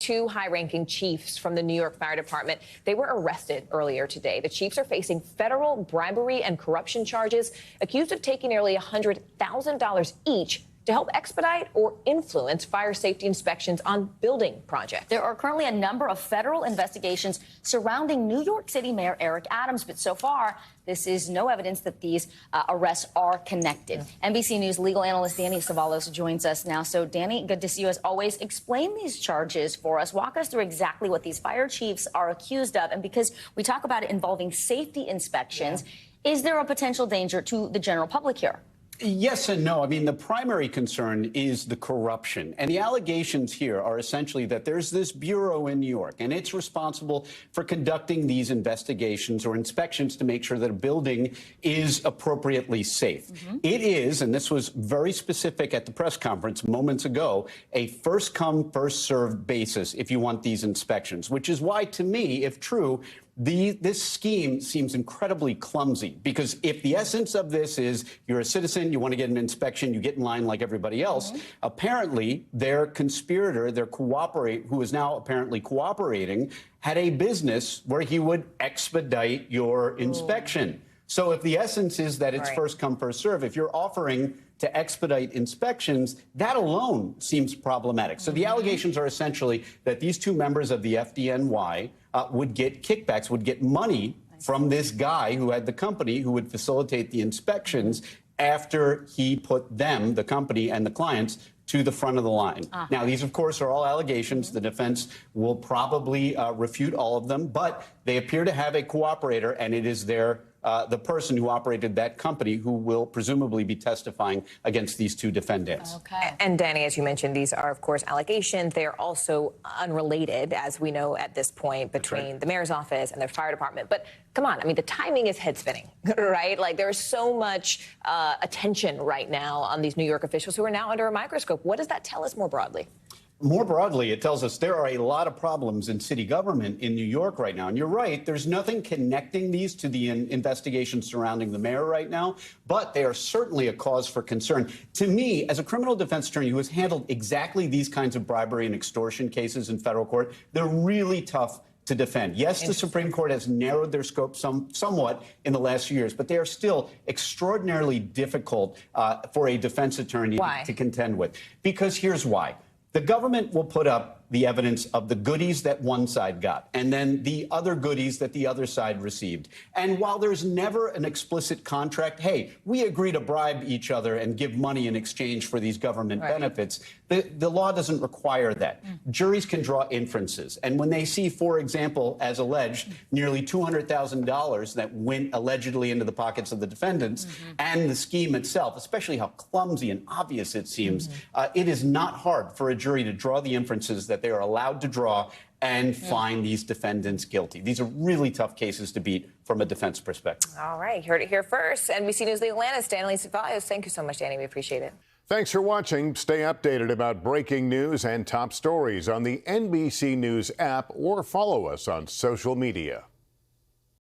two high-ranking chiefs from the New York Fire Department. They were arrested earlier today. The chiefs are facing federal bribery and corruption charges, accused of taking nearly $100,000 each to help expedite or influence fire safety inspections on building projects. There are currently a number of federal investigations surrounding New York City Mayor Eric Adams, but so far, this is no evidence that these arrests are connected. NBC News legal analyst Danny Savalos joins us now. So, Danny, good to see you as always. Explain these charges for us. Walk us through exactly what these fire chiefs are accused of. And because we talk about it involving safety inspections, is there a potential danger to the general public here? Yes and no. I mean, the primary concern is the corruption. And the allegations here are essentially that there's this bureau in New York, and it's responsible for conducting these investigations or inspections to make sure that a building is appropriately safe. It is, and this was very specific at the press conference moments ago, a first-come, first-served basis if you want these inspections, which is why, to me, if true, this scheme seems incredibly clumsy, because if the essence of this is you're a citizen, you want to get an inspection, you get in line like everybody else, apparently their conspirator, who is now apparently cooperating, had a business where he would expedite your inspection. So if the essence is that it's first come, first serve, if you're offering to expedite inspections, that alone seems problematic. So the allegations are essentially that these two members of the FDNY would get kickbacks, would get money from this guy who had the company who would facilitate the inspections after he put them, the company and the clients, to the front of the line. Now, these, of course, are all allegations. The defense will probably refute all of them, but they appear to have a cooperator, and it is the person who operated that company who will presumably be testifying against these two defendants. And Danny, as you mentioned, these are, of course, allegations. They are also unrelated, as we know at this point, between the mayor's office and the fire department. But come on, I mean, the timing is head-spinning, right? Like, there's so much attention right now on these New York officials who are now under a microscope. What does that tell us more broadly? More broadly, it tells us there are a lot of problems in city government in New York right now. And you're right, there's nothing connecting these to the investigation surrounding the mayor right now, but they are certainly a cause for concern. To me, as a criminal defense attorney who has handled exactly these kinds of bribery and extortion cases in federal court, they're really tough to defend. Yes, the Supreme Court has narrowed their scope somewhat in the last few years, but they are still extraordinarily difficult for a defense attorney to contend with. Because here's why. The government will put up the evidence of the goodies that one side got, and then the other goodies that the other side received. And while there's never an explicit contract, hey, we agree to bribe each other and give money in exchange for these government benefits, the law doesn't require that. Juries can draw inferences. And when they see, for example, as alleged, nearly $200,000 that went allegedly into the pockets of the defendants and the scheme itself, especially how clumsy and obvious it seems, it is not hard for a jury to draw the inferences that they are allowed to draw and find these defendants guilty. These are really tough cases to beat from a defense perspective. All right, heard it here first. NBC News legal analyst Danny Savalos. Thank you so much, Danny. We appreciate it. Thanks for watching. Stay updated about breaking news and top stories on the NBC News app or follow us on social media.